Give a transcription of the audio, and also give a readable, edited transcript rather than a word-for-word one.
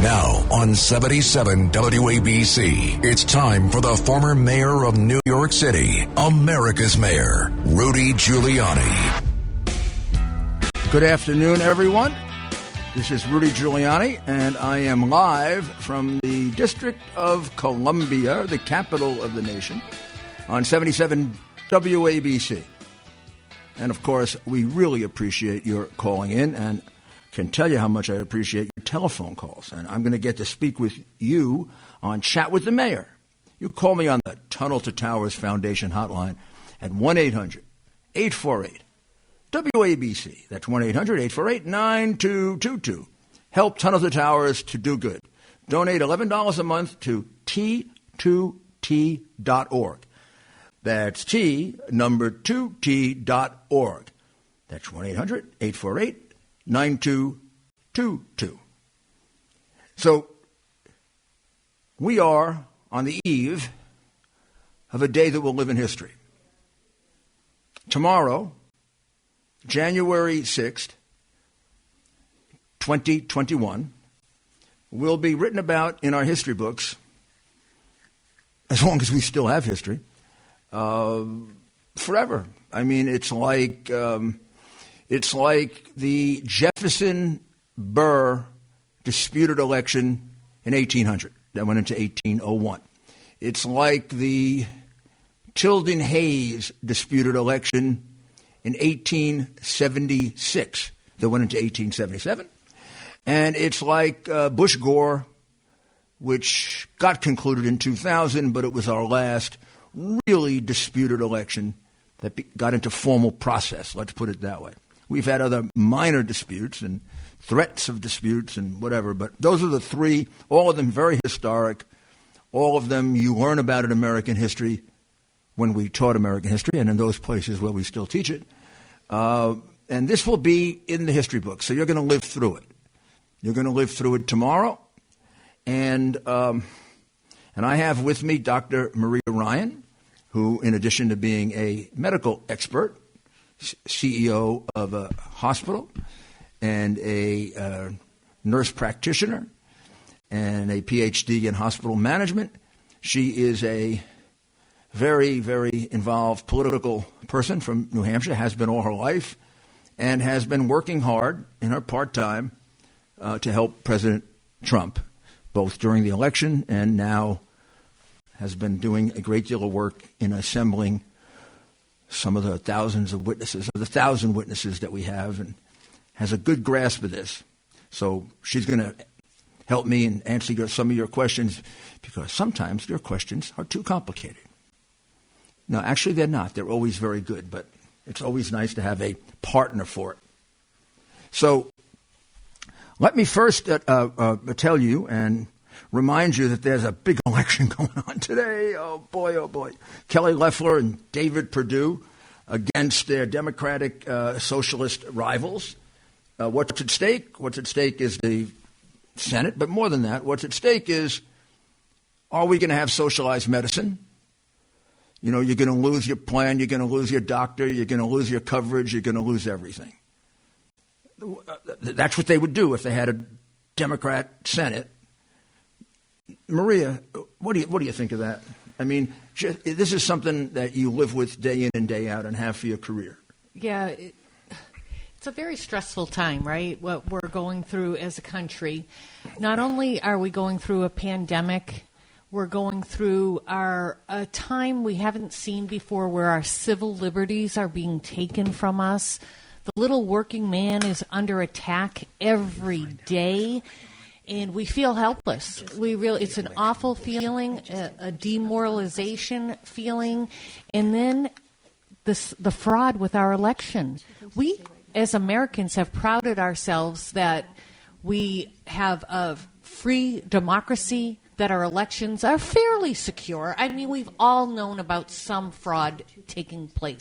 Now on 77 WABC, it's time for the former mayor of New York City, America's mayor, Rudy Giuliani. Good afternoon, everyone. This is Rudy Giuliani, and I am live from the District of Columbia, the capital of the nation, on 77 WABC. And, of course, we really appreciate your calling in, and can tell you how much I appreciate your telephone calls. And I'm going to get to speak with you on Chat with the Mayor. You call me on the Tunnel to Towers Foundation hotline at 1-800-848-WABC. That's 1-800-848-9222. Help Tunnel to Towers to do good. Donate $11 a month to T2T.org. That's T2T.org. That's 1-800-848-9222. So we are on the eve of a day that will live in history. Tomorrow, January 6th, 2021, will be written about in our history books, as long as we still have history, forever. I mean, it's like the Jefferson-Burr disputed election in 1800 that went into 1801. It's like the Tilden-Hayes disputed election in 1876 that went into 1877. And it's like Bush-Gore, which got concluded in 2000, but it was our last really disputed election that got into formal process, let's put it that way. We've had other minor disputes and threats of disputes and whatever, but those are the three, all of them very historic. All of them you learn about in American history when we taught American history and in those places where we still teach it. And this will be in the history book, so you're going to live through it. You're going to live through it tomorrow. And I have with me Dr. Maria Ryan, who, in addition to being a medical expert, CEO of a hospital and a nurse practitioner and a PhD in hospital management, she is a very, very involved political person from New Hampshire, has been all her life, and has been working hard in her part-time to help President Trump, both during the election and now has been doing a great deal of work in assembling some of the thousands of witnesses, or the 1,000 witnesses that we have, and has a good grasp of this. So she's going to help me and answer some of your questions, because sometimes your questions are too complicated. No, actually they're not. They're always very good, but it's always nice to have a partner for it. So let me first tell you and remind you that there's a big election going on today. Oh, boy, oh, boy. Kelly Loeffler and David Perdue against their Democratic socialist rivals. What's at stake? What's at stake is the Senate, but more than that, what's at stake is, are we going to have socialized medicine? You know, you're going to lose your plan, you're going to lose your doctor, you're going to lose your coverage, you're going to lose everything. That's what they would do if they had a Democrat Senate. Maria, what do you think of that? I mean, this is something that you live with day in and day out and have for your career. Yeah, it's a very stressful time, right? What we're going through as a country. Not only are we going through a pandemic, we're going through a time we haven't seen before where our civil liberties are being taken from us. The little working man is under attack every day, and we feel helpless. It's an awful feeling, a demoralization feeling, and then the fraud with our election. We, as Americans, have prided ourselves that we have a free democracy, that our elections are fairly secure. I mean, we've all known about some fraud taking place.